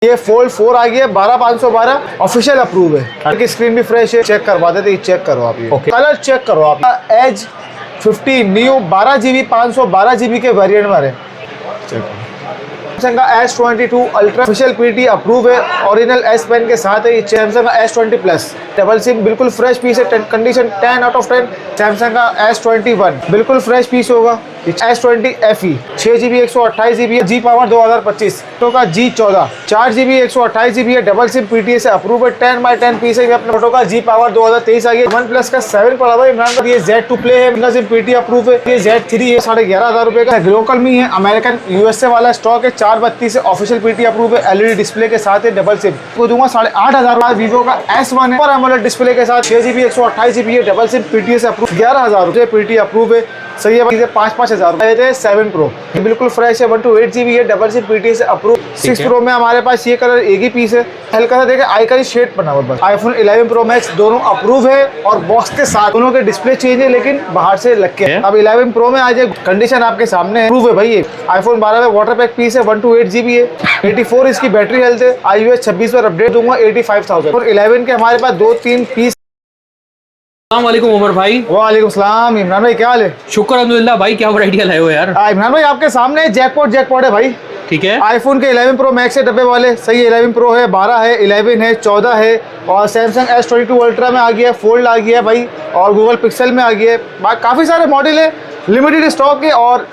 ये फोल्ड 4 आ गया 12512 official approve है। की स्क्रीन भी फ्रेश है, चेक करवा देते, चेक करो आप ये कलर चेक करो आप। एज 50 न्यू 12GB 512GB के वेरिएंट में है। सैमसंग का S22 ultra official PT approve है, ओरिजिनल S पेन के साथ है। ये सैमसंग का S20 प्लस डबल सिम बिल्कुल फ्रेश पीस है, कंडीशन 10 आउट ऑफ 10। सैमसंग का S21 बिल्कुल फ्रेश पीस होगा। S20 FE 6GB 128GB जी पावर 2025 तो का G14 4GB 128GB है, डबल सिम PTA से अप्रूव है। 10x10 पीस है। अपने फोटो का जी पावर 2023 आ गया। वन प्लस का 7 पड़ा हुआ है। ये Z2 प्ले है, सिम PTA अप्रूव है। ये Z3 है 11,500 रुपए का, लोकल में है, अमेरिकन USA वाला स्टॉक है। 432 से ऑफिशियल PTA अप्रूव है, LED डिस्प्ले के साथ है, डबल सिम को दूंगा 8,500। वीवो का S1 है पर AMOLED डिस्प्ले के साथ 6GB 128GB है, डबल सिम PTA से अप्रूव 11,000 रुपए PTA अप्रूव है। सही है भाई, 5,000 रुपए थे। 7 Pro ये बिल्कुल फ्रेश है, 128GB है, डबल सिम PTA से अप्रूव। 6 Pro में हमारे पास ये कलर एक ही पीस है, हल्का सा देखे आईकन शेड बना हुआ बस। iPhone 11 Pro Max दोनों अप्रूव है और बॉक्स के साथ दोनों के डिस्प्ले चेंज है, लेकिन बाहर से लग के अब 11 Pro में आ जाए, कंडीशन आपके सामने अप्रूव है भाई। ये iPhone 12 में वाटर पैक पीस है, 128GB है, 84 इसकी बैटरी हेल्थ है। iOS 26 पर अपडेट दूंगा 85,000। और 11 के हमारे पास 2-3 पीस। अस्सलामुअलैकुम उमर भाई। वालेकुम सलाम इमरान भाई, क्या हाल है? शुक्र अल्हम्दुलिल्लाह भाई, क्या वैरायटी लाए हो यार? इमरान भाई आपके सामने जैकपॉट है भाई। ठीक है। आईफोन के 11 Pro Max है डब्बे वाले, सही है। 11 Pro है, 12 है, 11 है, 14 है और सैमसंग S22 अल्ट्रा में आ गया है, फोल्ड आ गया है भाई, और गूगल पिक्सल में आ गया है। काफ़ी सारे मॉडल है, लिमिटेड स्टॉक है और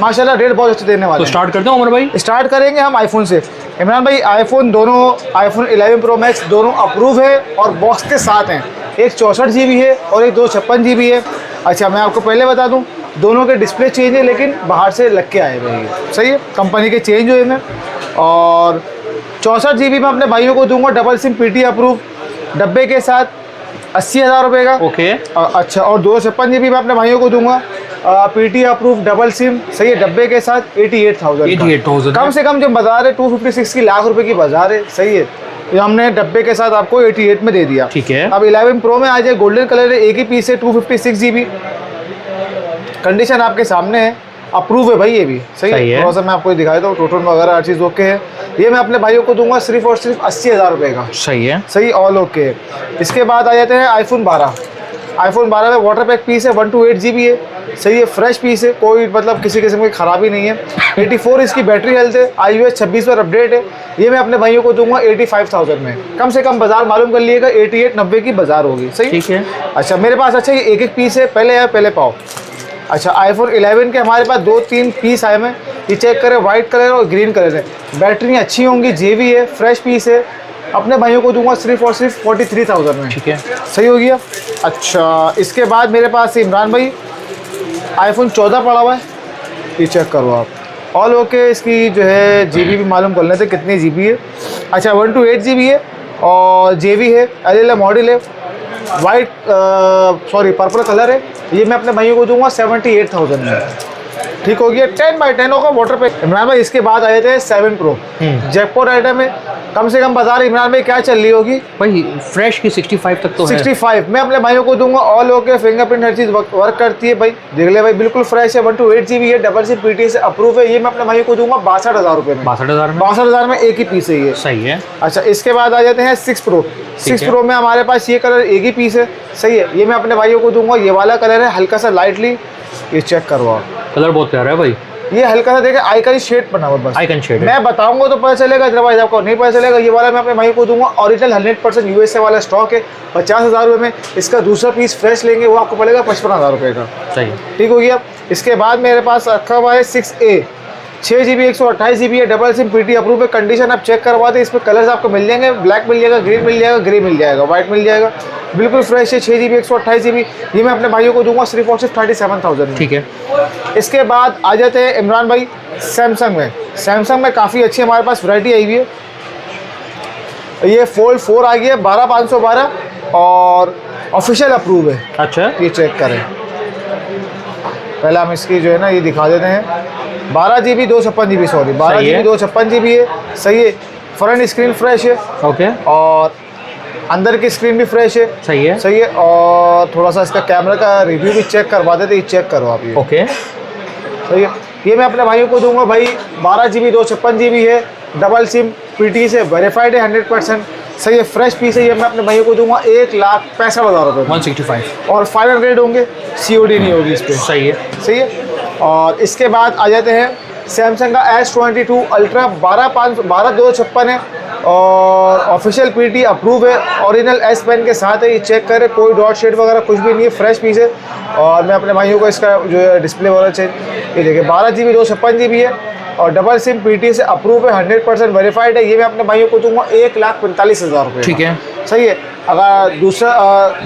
माशाल्लाह रेट बहुत अच्छे देने वाले। तो स्टार्ट करते हैं उमर भाई। स्टार्ट करेंगे हम आईफोन से। इमरान भाई आईफोन दोनों, आईफोन 11 Pro Max दोनों अप्रूव है और बॉक्स के साथ हैं। एक 64GB है और एक 256GB है। अच्छा मैं आपको पहले बता दूं, दोनों के डिस्प्ले चेंज है, लेकिन बाहर से लग के आए हुए हैं, सही है, कंपनी के चेंज हुए हैं। और 64GB में अपने भाइयों को दूंगा डबल सिम PTA अप्रूव डब्बे के साथ 80,000 रुपये का। ओके। अच्छा, और 256GB में अपने भाइयों को दूंगा PTA अप्रूव डबल सिम, सही है, डब्बे के साथ 88,000। कम से कम जो बाजार है 256 की लाख रुपए की बाजार है, सही है। ये हमने डब्बे के साथ आपको 88 में दे दिया। ठीक है। अब 11 Pro में आ जाए, गोल्डन कलर है, एक ही पीस है, 256GB, कंडीशन आपके सामने है, अप्रूव है भाई ये भी, सही है। थोड़ा सा मैं आपको दिखाई दूँ, टोटल वगैरह हर चीज़ ओके है। ये मैं अपने भाइयों को दूंगा सिर्फ और सिर्फ 80,000 रुपये का। सही है, सही, ऑल ओके है। इसके बाद आ जाते हैं iPhone 12। iPhone 12 में वाटर पैक पीस है, 128GB है, सही है, फ्रेश पीस है, कोई मतलब किसी किस्म की खराबी नहीं है। 84 इसकी बैटरी हेल्थ है, iOS 26 पर अपडेट है। ये मैं अपने भाइयों को दूंगा 85,000 में। कम से कम बाजार मालूम कर लिएगा, 88-90 की बाजार होगी, सही, ठीक है। अच्छा मेरे पास, अच्छा ये एक पीस है, पहले आया पहले पाओ। अच्छा iPhone 11 के हमारे पास 2-3 पीस आए हैं, ये चेक करें, वाइट कलर और ग्रीन कलर है, बैटरी अच्छी होंगी, JB है, फ्रेश पीस है। अपने भाइयों को दूंगा सिर्फ और सिर्फ 43,000 में। ठीक है, सही हो गया। अच्छा इसके बाद मेरे पास इमरान भाई iPhone 14 पड़ा हुआ है, ये चेक करो आप, ऑल ओके। इसकी जो है GB भी मालूम कर लेते कितनी GB है। अच्छा 128GB है और JB है, LLA मॉडल है, वाइट सॉरी पर्पल कलर है। ये मैं अपने भाइयों को दूंगा 78,000 में। ठीक हो गया, 10x10 होगा वाटर पे। इमरान भाई इसके बाद आए थे 7 Pro जैकपॉट आइटम है, कम से कम बाजार इमरान भाई क्या चल रही होगी भाई? फ्रेश की 65 तक तो 65 मैं अपने भाइयों को दूंगा, ऑल ओके, फिंगरप्रिंट हर चीज़ वर्क करती है भाई, देख ले भाई, बिल्कुल फ्रेश है, 128GB है, डबल सिम PTA से अप्रूव है। ये मैं अपने भाइयों को दूंगा 62,000 रुपये में। 62,000 में एक ही पीस है ये, सही है। अच्छा इसके बाद आ जाते हैं 6 Pro। 6 Pro में हमारे पास ये कलर एक ही पीस है, सही है। ये मैं अपने भाइयों को दूंगा, ये वाला कलर है, हल्का सा लाइटली, ये चेक करो आप, कलर बहुत प्यारा है भाई। ये हल्का सा देखे आइकन शेड बना हुआ बस, आइकन शेड मैं बताऊंगा तो पता चलेगा, अदरवाइज आपको नहीं पता चलेगा। ये वाला मैं अपने भाई को दूंगा, ओरिजिनल 100% USA वाला स्टॉक है, 50,000 रुपये में। इसका दूसरा पीस फ्रेश लेंगे वो आपको पड़ेगा 55,000 रुपये का। सही है, ठीक हो गया। इसके बाद मेरे पास रखा हुआ है 6A 6GB 128GB है, डबल सिम PTA अप्रूव है, कंडीशन आप चेक करवा दें। इसमें कलर्स आपको मिल जाएंगे, ब्लैक मिल जाएगा, ग्रीन मिल जाएगा, ग्रे मिल जाएगा, व्हाइट मिल जाएगा, बिल्कुल फ्रेश है, 6GB 128GB। ये मैं अपने भाइयों को दूंगा सिर्फ और सिर्फ 37,000 में। ठीक है। इसके बाद आ जाते हैं इमरान भाई सैमसंग में। सैमसंग में काफ़ी अच्छी हमारे पास वैरायटी आई हुई है। ये फोल्ड 4 आ गया 12,512 और ऑफिशियल अप्रूव है। अच्छा ये चेक करें, पहले हम इसकी जो है ना ये दिखा देते हैं। 12GB 256GB, sorry 12GB 256GB है, सही है। फ्रंट स्क्रीन फ्रेश है, ओके, और अंदर की स्क्रीन भी फ्रेश है, सही है, सही है। और थोड़ा सा इसका कैमरा का रिव्यू भी चेक करवा देते, ये चेक करो आप ये, ओके, सही है। ये मैं अपने भाइयों को दूंगा भाई, 12GB 256GB है, डबल सिम पीटी से वेरीफाइड है 100%। सही है, फ्रेश पीस है ये। मैं अपने भाइयों को दूंगा 1,65,000 रुपये 165। और 500 होंगे, COD नहीं होगी इस पर। सही है। सही है। और इसके बाद आ जाते हैं सैमसंग का S22 अल्ट्रा 12,256 है और ऑफिशियल पीटी अप्रूव है, ओरिजिनल S पेन के साथ है। ये चेक करें, कोई डॉट शेड वगैरह कुछ भी नहीं है, फ्रेश पीस है। और मैं अपने भाइयों को इसका जो है डिस्प्ले वगैरह चेंज, ये देखिए 12GB 256GB है और डबल सिम पीटी से अप्रूव है, 100% वेरीफाइड है। ये मैं अपने भाइयों को दूंगा 1,45,000 रुपये। ठीक है। सही है। अगर दूसरा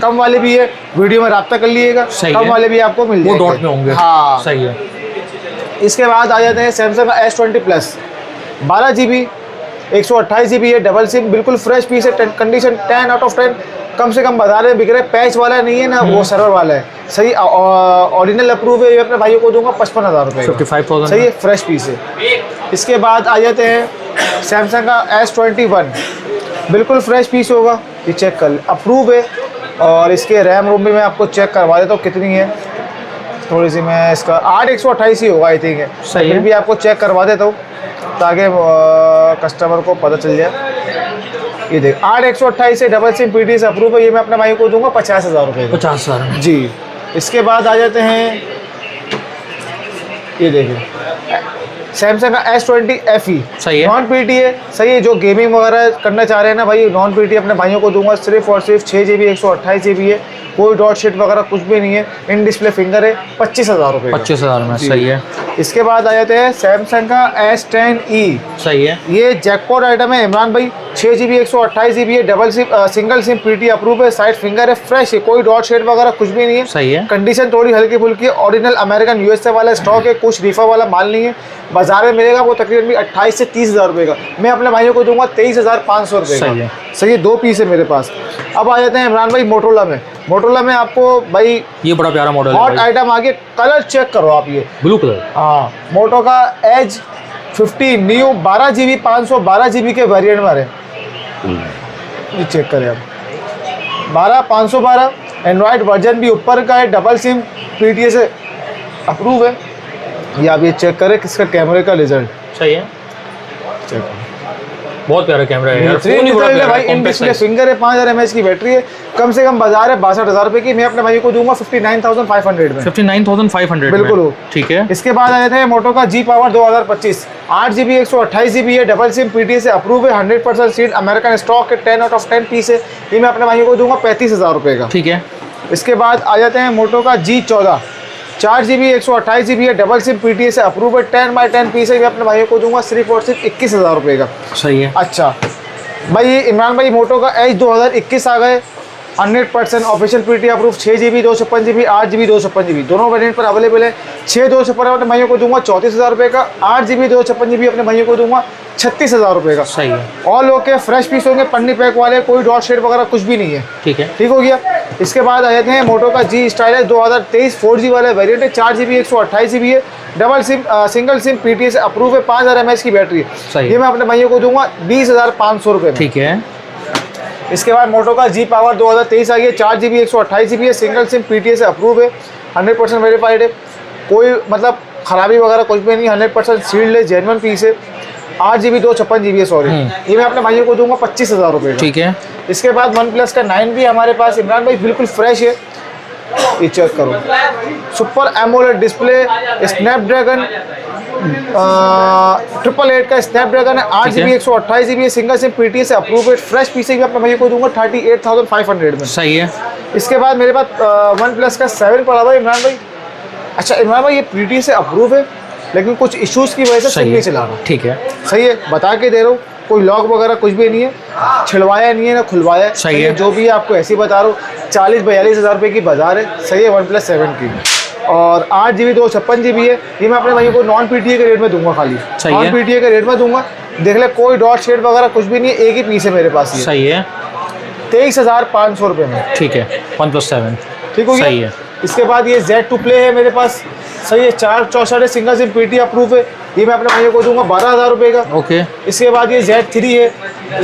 कम वाले भी है, वीडियो में रब्ता कर लीजिएगा, कम वाले भी आपको मिल जाएंगे, वो डॉट में होंगे। हाँ सही है। इसके बाद आ जाते हैं सैमसंग का S20 प्लस 12GB 128GB है, डबल सिम, बिल्कुल फ्रेश पीस है, कंडीशन 10 आउट ऑफ 10। कम से कम बाजार में बिक रहे, पैच वाला नहीं है ना, वो सर्वर वाला है। सही, ओरिजिनल अप्रूव है। ये अपने भाइयों को दूंगा 55,000 रुपये, 55,000। सही है, फ्रेश पीस है। इसके बाद आ जाते हैं सैमसंग का S21, बिल्कुल फ्रेश पीस होगा, ये चेक कर, अप्रूव है। और इसके रैम रोम भी मैं आपको चेक करवा देता हूँ कितनी है, थोड़ी सी मैं इसका 8,128 ही होगा आई थिंक है। सही है। फिर भी आपको चेक करवा देता हूँ ताकि कस्टमर को पता चल जाए। ये देख 8,128 से डबल सिम पीटी से अप्रूव है। ये मैं अपने भाई को दूंगा 50,000 रुपये, 50,000 जी। इसके बाद आ जाते हैं, ये देखिए सैमसंग का S20 FE, सही है। नॉन पीटी है। सही है, जो गेमिंग वगैरह करना चाह रहे हैं ना भाई, नॉन पीटी अपने भाइयों को दूंगा सिर्फ और सिर्फ 6GB 128GB है, कोई डॉट शेड वगैरह कुछ भी नहीं है, इन डिस्प्ले फिंगर है, 25,000 रुपये, 25,000 में। सही है। इसके बाद आ जाते हैं सैमसंग का S10e, सही है। ये जैकपॉट आइटम है इमरान भाई, 6GB 128GB है, double SIM single SIM PT approve है, साइड फिंगर है, फ्रेश है, कोई डॉट शेड वगैरह कुछ भी नहीं है। सही है। कंडीशन थोड़ी हल्की फुल्की है, ओरिजिनल अमेरिकन USA वाला स्टॉक है, कुछ रिफा वाला माल नहीं है। बाजार में मिलेगा वो तकरीबन भी 28 से 30,000 रुपये का। मैं अपने भाइयों को दूंगा 23,500 रुपये का। सही है। सही है, 2 पीस है मेरे पास। अब आ जाते हैं इमरान भाई मोटरोला में। मोटरोला में आपको भाई ये बड़ा प्यारा मॉडल है हॉट भाई। आइटम आगे, कलर चेक करो आप, ये ब्लू कलर। हाँ, मोटो का एज 50 न्यू 12GB 512GB के वेरिएंट में आ रहे हैं, ये चेक करें आप, 12/512 एंड्रॉयड वर्जन भी ऊपर का है, डबल सिम पीटीए से अप्रूव है। ये आप ये चेक करें किसका कैमरे का रिजल्ट सही है। चेक करें, बहुत प्यारा कैमरा है यार। थ्री फोन ही बड़ा डिजिटल है प्यारा भाई, है, इन compact डिस्प्ले size। फिंगर है, 5000 mAh की बैटरी है, कम से कम बाजार है 62,000 रुपये की। मैं अपने भाई को दूंगा 59,500 में, 59,500 बिल्कुल। में। ठीक है। इसके बाद आ जाते हैं मोटो का G Power 2025, 8GB 128GB है, डबल सिम पीटी से अप्रूव है, 100% सीट अमेरिकन स्टॉक है, 10 आउट ऑफ 10 पीस है। ये मैं अपने भाई को दूंगा 35,000 रुपये का। ठीक है। इसके बाद आ जाते हैं मोटो का G14, 4GB 128GB है, डबल सिम पीटी से अप्रूव है, 10/10 पीस है। मैं अपने भाइयों को दूंगा सिर्फ और सिर्फ 21,000 रुपये का। सही है। अच्छा भाई इमरान भाई, मोटो का एज 2021 आ गए, 100% official PT approve, 6GB 256GB 8GB 256GB दोनों वेरिएंट पर अवेलेबल है। 6 256 अपने भाइयों को दूंगा 34,000 रुपये का, 8GB 256GB अपने भाइयों को दूंगा 36,000 रुपये का। सही है। ऑल ओके, फ्रेश पीस होंगे, पन्नी पैक वाले, कोई डॉट शेड वगैरह कुछ भी नहीं है। ठीक है। ठीक हो गया। इसके बाद आ जाते हैं मोटो का G स्टाइल 2023 4G वाला वेरिएंट है, 4GB 128GB है, double SIM single SIM PT से अप्रूव है, 5000 mAh की बैटरी है। सही। ये मैं अपने भाइयों को दूंगा 20,500 रुपये में। ठीक है। इसके बाद मोटो का G Power 2023 आ गया, 4GB 128GB है, सिंगल सिम पीटी से अप्रूव है, 100% वेरीफाइड है, कोई मतलब खराबी वगैरह कुछ भी नहीं, 100% सील्ड है, जेन्युइन पीस है, 8GB 256GB है, सॉरी। ये मैं अपने भाइयों को दूंगा 25,000 रुपये का। ठीक है। इसके बाद वन प्लस का 9 भी हमारे पास इमरान भाई, बिल्कुल फ्रेश है, ये चेक करो, सुपर एमोलेड डिस्प्ले, स्नैपड्रैगन 888 का स्नैपड्रैगन है, 8GB 128GB single SIM PT से अप्रूव है, फ्रेश पीसी भी अपने भाई को दूंगा 38,500 में। सही है। इसके बाद मेरे पास वन प्लस का 7 पड़ा हुआ है इमरान भाई। अच्छा इमरान भाई, ये पीटी से अप्रूव है लेकिन कुछ इश्यूज की वजह से सिम नहीं चला रहा। ठीक है। सही है, बता के दे रहा हूँ, कोई लॉक वगैरह कुछ भी नहीं है, छिड़वाया नहीं है ना खुलवाया। सही है। जो भी है आपको ऐसे ही बता रहा हूँ, 40-42 हज़ार रुपये की बाजार है। सही है, वन प्लस 7 की, और 8GB 256GB है। ये मैं अपने भाई को नॉन पीटीए के रेट में दूंगा, खाली नॉन पीटीए के रेट में दूंगा। देख ले, कोई डॉट शेड वगैरह कुछ भी नहीं है, एक ही पीस है मेरे पास। सही है। 23,500 रुपये में। ठीक है। 1+7 ठीक हो गया। सही है। इसके बाद ये Z2 प्ले है मेरे पास। सही है, 464 सिंगल सिम पीटी अप्रूव है। ये मैं अपने भाइयों को दूंगा 12,000 रुपये का। ओके। इसके बाद ये Z3 है,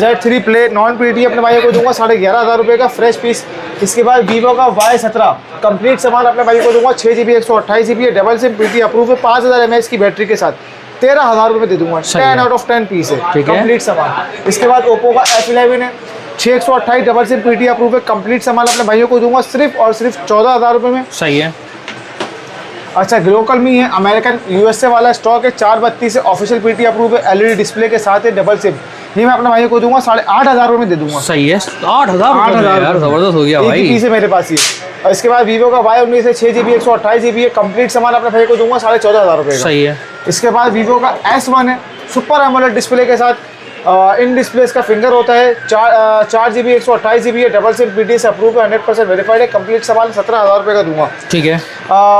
Z3 प्ले नॉन पीटी अपने भाइयों को दूंगा 11,500 रुपये का, फ्रेश पीस। इसके बाद वीवो का Y17 कंप्लीट सामान अपने भाइयों को दूंगा, 6GB 128GB है, डबल सिम पीटी अप्रूव है, 5000 mAh की बैटरी के साथ, 13,000 रुपये में दे दूंगा। सही 10 है। आउट ऑफ 10 पीस है, ठीक है। कंप्लीट सामान। इसके बाद ओप्पो का F11 है, 6128 डबल सिम पीटी अप्रूव है, कंप्लीट सामान अपने भाइयों को दूंगा सिर्फ और सिर्फ 14,000 रुपये में। सही है। अच्छा ग्लोकल में है, अमेरिकन यूएसए वाला स्टॉक है, 432 है, ऑफिशियल पीटी अप्रूव है, एलईडी डिस्प्ले के साथ है, डबल सिम। ये मैं अपने भाइयों को दूंगा 8,500 रुपये में दे दूंगा। सही है। 8,000 यार, जबरदस्त हो गया एक ही भाई। पीस है मेरे पास ये। और इसके बाद वीवो का Y19 है, 6GB 128GB है, कंप्लीट सामान अपने भाई को दूंगा 14,500 रुपये का। सही है। इसके बाद वीवो का S1 है, सुपर एमोलेड डिस्प्ले के साथ, इन डिस्प्ले का फिंगर होता है, 4GB 128GB है, डबल सिम पीटी से अप्रूव है, 100% वेरीफाइड है, कंप्लीट सामान 17,000 रुपये का दूंगा। ठीक है।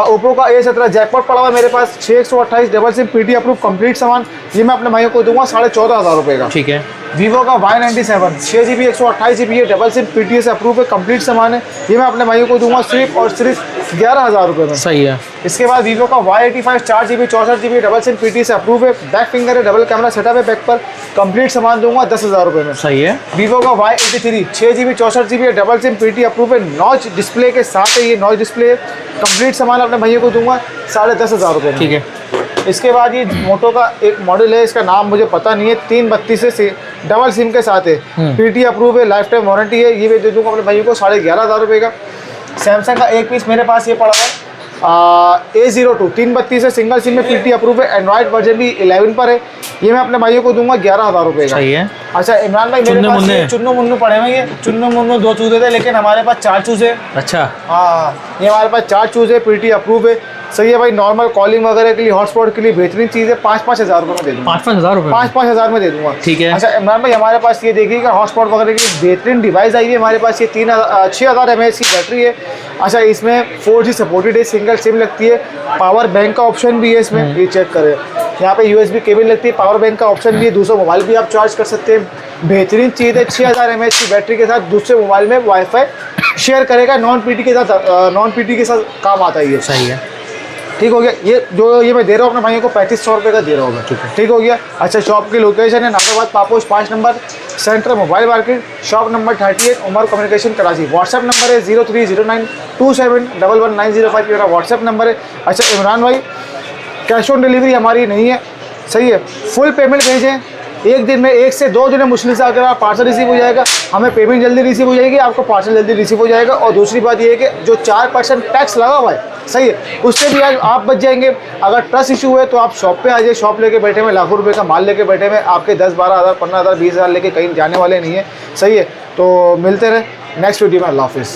ओप्पो का A17 जैकपॉट पड़ा हुआ है मेरे पास, 6128 double SIM PT approve complete सामान, ये मैं अपने भाइयों को दूंगा 14,500 रुपये का। ठीक है। वीवो का Y97 6GB 128GB है, डबल सिम पीटी से अप्रूव है, कंप्लीट सामान है, ये मैं अपने भाइयों को दूंगा सिर्फ और सिर्फ 11,000 रुपये में। सही है। इसके बाद वीवो का Y85 4GB 64GB double SIM PT से अप्रूव है, बैक फिंगर है, डबल कैमरा सेटअप है बैक पर, कंप्लीट सामान दूंगा 10,000 रुपये में। सही है। वीवो का Y83 6GB 64GB है, डबल सिम पीटी अप्रूव है, नॉच डिस्प्ले के साथ है, ये नॉच डिस्प्ले है, कंप्लीट सामान अपने भैया को दूंगा 10,500 रुपये में। ठीक है। इसके बाद ये मोटो का एक मॉडल है, इसका नाम मुझे पता नहीं है, 332 से डबल सिम के साथ है, पीटी अप्रूव है, लाइफ टाइम वारंटी है, ये मैं दे दूंगा अपने भाइयों को 11,500 रुपये का। सैमसंग का एक पीस मेरे पास ये पड़ा है, A02 332 है, सिंगल सिम में पीटी अप्रूव है, एंड्रॉइड वर्जन भी 11 पर है, ये मैं अपने भाइयों को दूंगा 11,000 रुपये का। सही है। अच्छा इमरान भाई मेरे पास ये चुन्नू मुन्नू पड़े हुए हैं, चुन्नू मुन्नू 2 चूजे थे, लेकिन हमारे पास 4 चूजे। अच्छा। हाँ ये हमारे पास 4 चूजे, पीटी अप्रूव है, सही है भाई, नॉर्मल कॉलिंग वगैरह के लिए, हॉटस्पॉट के लिए बेहतरीन चीज़ है, 5-5 हज़ार रुपये में दे दूँगा। 5-5 हज़ार रुपये? 5-5 हज़ार में दे दूँगा। ठीक है। अच्छा इमरान भाई हमारे पास ये देखिएगा, हॉटस्पॉट वगैरह की बेहतरीन डिवाइस आई है हमारे पास, ये 6,000 mAh की बैटरी है। अच्छा इसमें 4G सपोर्टेड है, सिंगल सिम लगती है, पावर बैंक का ऑप्शन भी है इसमें, ये चेक करें, यहाँ पे USB केबल लगती है, पावर बैंक का ऑप्शन भी है, दूसरा मोबाइल भी आप चार्ज कर सकते हैं, बेहतरीन चीज़ है। 6,000 mAh की बैटरी के साथ दूसरे मोबाइल में वाईफाई शेयर करेगा, नॉन पीटी के साथ काम आता है ये। सही है। ठीक हो गया। ये मैं दे रहा हूँ अपने भाइयों को 3,500 रुपये का दे रहा हूँ मैं। ठीक हो गया। अच्छा शॉप की लोकेशन है नागाबाद Paposh 5 number, central mobile market, shop number 38, Umar communication Karachi. WhatsApp number है 030927111905, मेरा व्हाट्सएप नंबर है। अच्छा इमरान भाई कैश ऑन डिलीवरी हमारी नहीं है, सही है, फुल पेमेंट भेजें, एक दिन में 1 से 2 दिन में मुश्किल से अगर आप पार्सल रिसीव हो जाएगा, हमें पेमेंट जल्दी रिसीव हो जाएगी, आपको पार्सल जल्दी रिसीव हो जाएगा। और दूसरी बात ये है कि जो 4% टैक्स लगा हुआ है, सही है, उससे भी आज आप बच जाएंगे। अगर ट्रस्ट इशू है तो आप शॉप पे आ जाइए, शॉप लेके बैठे हुए, लाखों रुपए का माल लेके बैठे हुए, आपके 10-12 हज़ार 15,000 20,000 लेके कहीं जाने वाले नहीं है, सही है। तो मिलते रहे नेक्स्ट वीडियो में। अल्लाह हाफिज़।